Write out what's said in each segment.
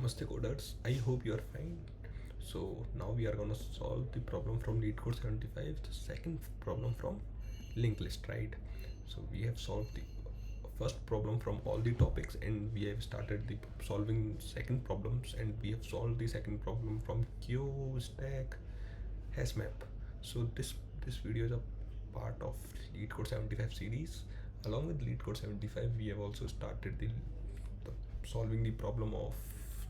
Namastey Coders, I hope you are fine. So now we are gonna solve the problem from LeetCode 75, the second problem from linked list, right? So we have solved the first problem from all the topics, and we have started the solving second problems, and we have solved the second problem from queue, stack, hash map. So this video is a part of LeetCode 75 series. Along with LeetCode 75, we have also started the solving the problem of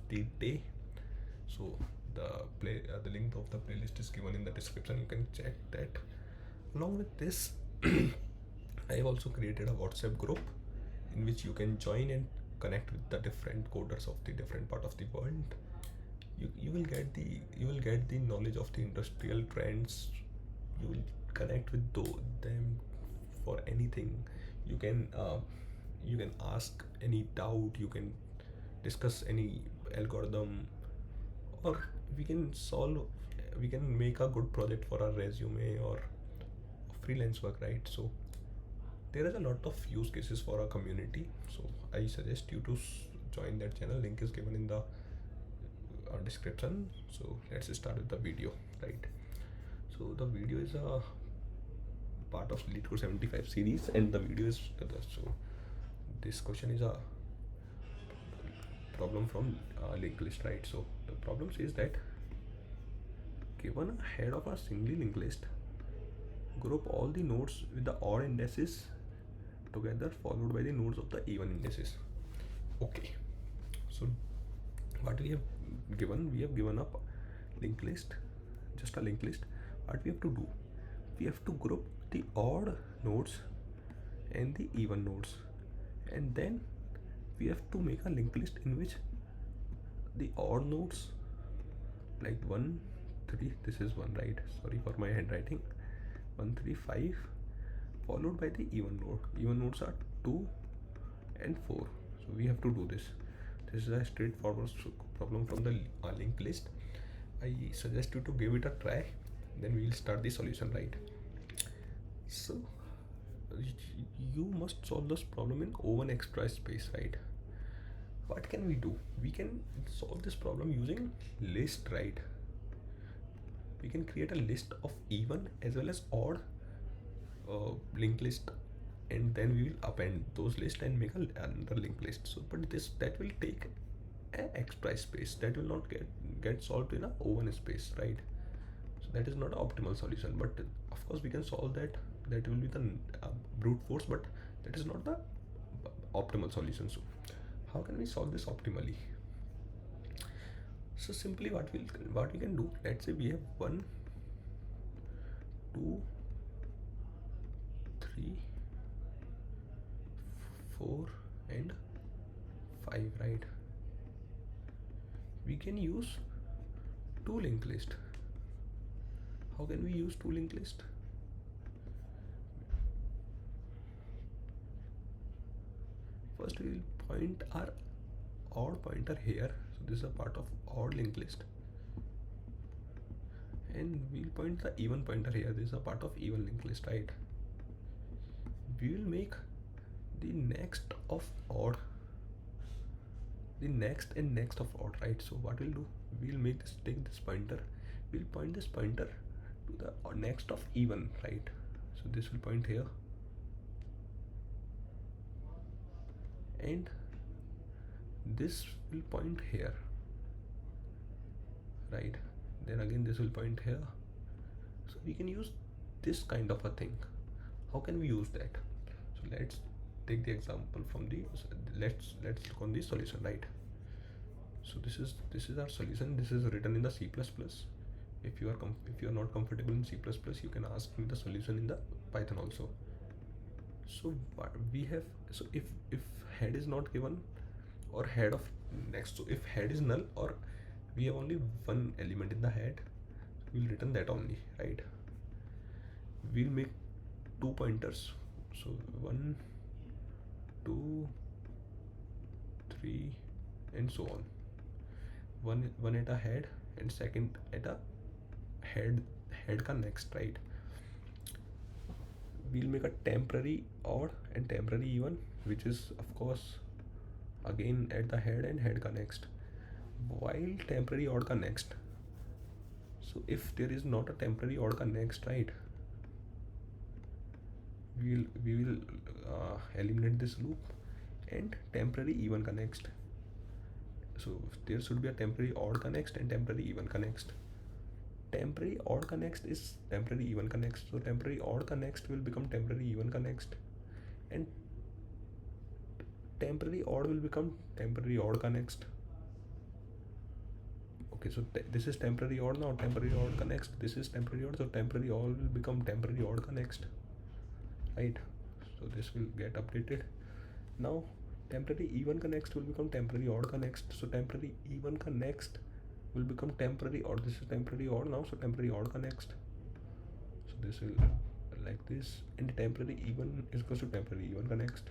the day. So the link of the playlist is given in the description, you can check that. Along with this, I have also created a WhatsApp group in which you can join and connect with the different coders of the different part of the world. You will get the knowledge of the industrial trends. You will connect with them for anything. You can ask any doubt, you can discuss any algorithm, or we can make a good project for our resume or freelance work, right? So there is a lot of use cases for our community, so I suggest you to join that channel. Link is given in the description. So let's start with the video, right? So the video is a part of LeetCode 75 series, and the video is so this question is a problem from linked list, right? So the problem says that given a head of a single linked list, group all the nodes with the odd indices together followed by the nodes of the even indices. Okay, so what we have given up linked list, just a linked list. What we have to do, we have to group the odd nodes and the even nodes, and then we have to make a linked list in which the odd nodes, like 1 3, this is 1, right? Sorry for my handwriting. 1 3 5 followed by the even node. Even nodes are 2 and 4. So we have to do this. This is a straightforward problem from the linked list. I suggest you to give it a try, then we will start the solution, right? So you must solve this problem in O1 express space, right? What can we do? We can solve this problem using list, right? We can create a list of even as well as odd linked list, and then we will append those lists and make another linked list. So but that will take an express space, that will not get solved in a O1 space, right? So that is not an optimal solution, but of course we can solve that. That will be the brute force, but that is not the optimal solution. So how can we solve this optimally? So simply what we can do, let's say we have 1 2 3 4 and 5, right? We can use two linked list. How can we use two linked list? First we will point our odd pointer here, so this is a part of odd linked list, and we'll point the even pointer here, this is a part of even linked list, right? We will make the next of odd, the next and next of odd, right? So what we'll do, we'll take this pointer, we'll point this pointer to the next of even, right? So this will point here, and this will point here, right? Then again this will point here. So we can use this kind of a thing. How can we use that? So let's take the example from the let's look on the solution, right? So this is our solution. This is written in the C++. If you are not comfortable in C++, you can ask me the solution in the Python also. So what we have, so if head is not given or head of next, so if head is null or we have only one element in the head, we'll return that only, right? We'll make two pointers, so 1 2 3 and so on. One at a head and second at a head ka next, right? We'll make a temporary odd and temporary even, which is of course again at the head and head ka next. while temporary odd का next. So if there is not a temporary odd का next, right, we will eliminate this loop and temporary even का next. So there should be a temporary odd का next and temporary even का next. Temporary odd का next is temporary even का next. So temporary odd का next will become temporary even का next, and temporary odd will become temporary odd का next. Okay, so this is temporary odd now, temporary odd का next. This is temporary odd, so temporary odd will become temporary odd का next, right? So this will get updated. Now temporary even का next will become temporary odd का next. So temporary even का next will become temporary odd. This is temporary odd now, so temporary odd का next. So this will like this, and temporary even is equals to temporary even का next.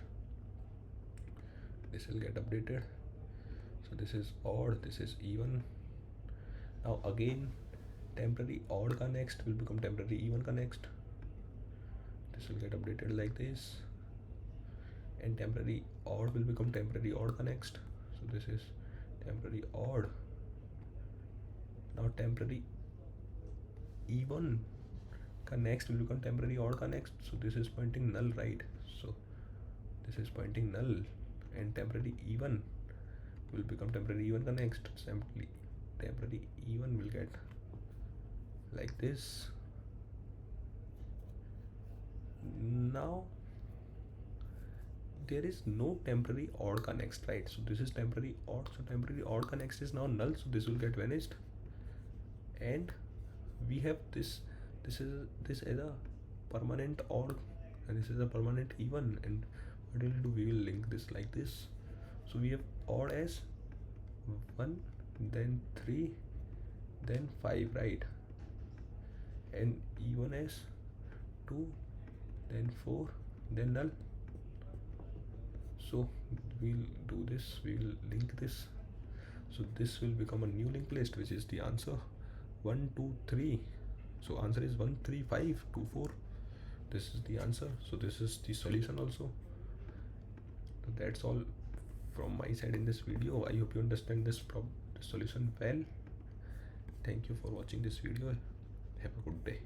This will get updated. So this is odd, this is even. Now again temporary odd का next will become temporary even का next. This will get updated like this, and temporary odd will become temporary odd का next. So this is temporary odd. Now temporary even का next will become temporary odd का next. So this is pointing null, right? So this is pointing null, and temporary even will become temporary even का next. Simply temporary even will get like this. Now there is no temporary odd का next, right? So this is temporary odd, so temporary odd का next is now null, so this will get vanished, and we have this is a permanent odd and this is a permanent even. And what we'll do, we will link this like this. So we have odd as 1, then 3, then 5, right? And even as 2, then 4, then null. So we'll do this, we will link this. So this will become a new linked list, which is the answer 1, 2, 3. So answer is 1, 3, 5, 2, 4. This is the answer. So this is the solution also. So that's all from my side in this video. I hope you understand this solution well. Thank you for watching this video. Have a good day.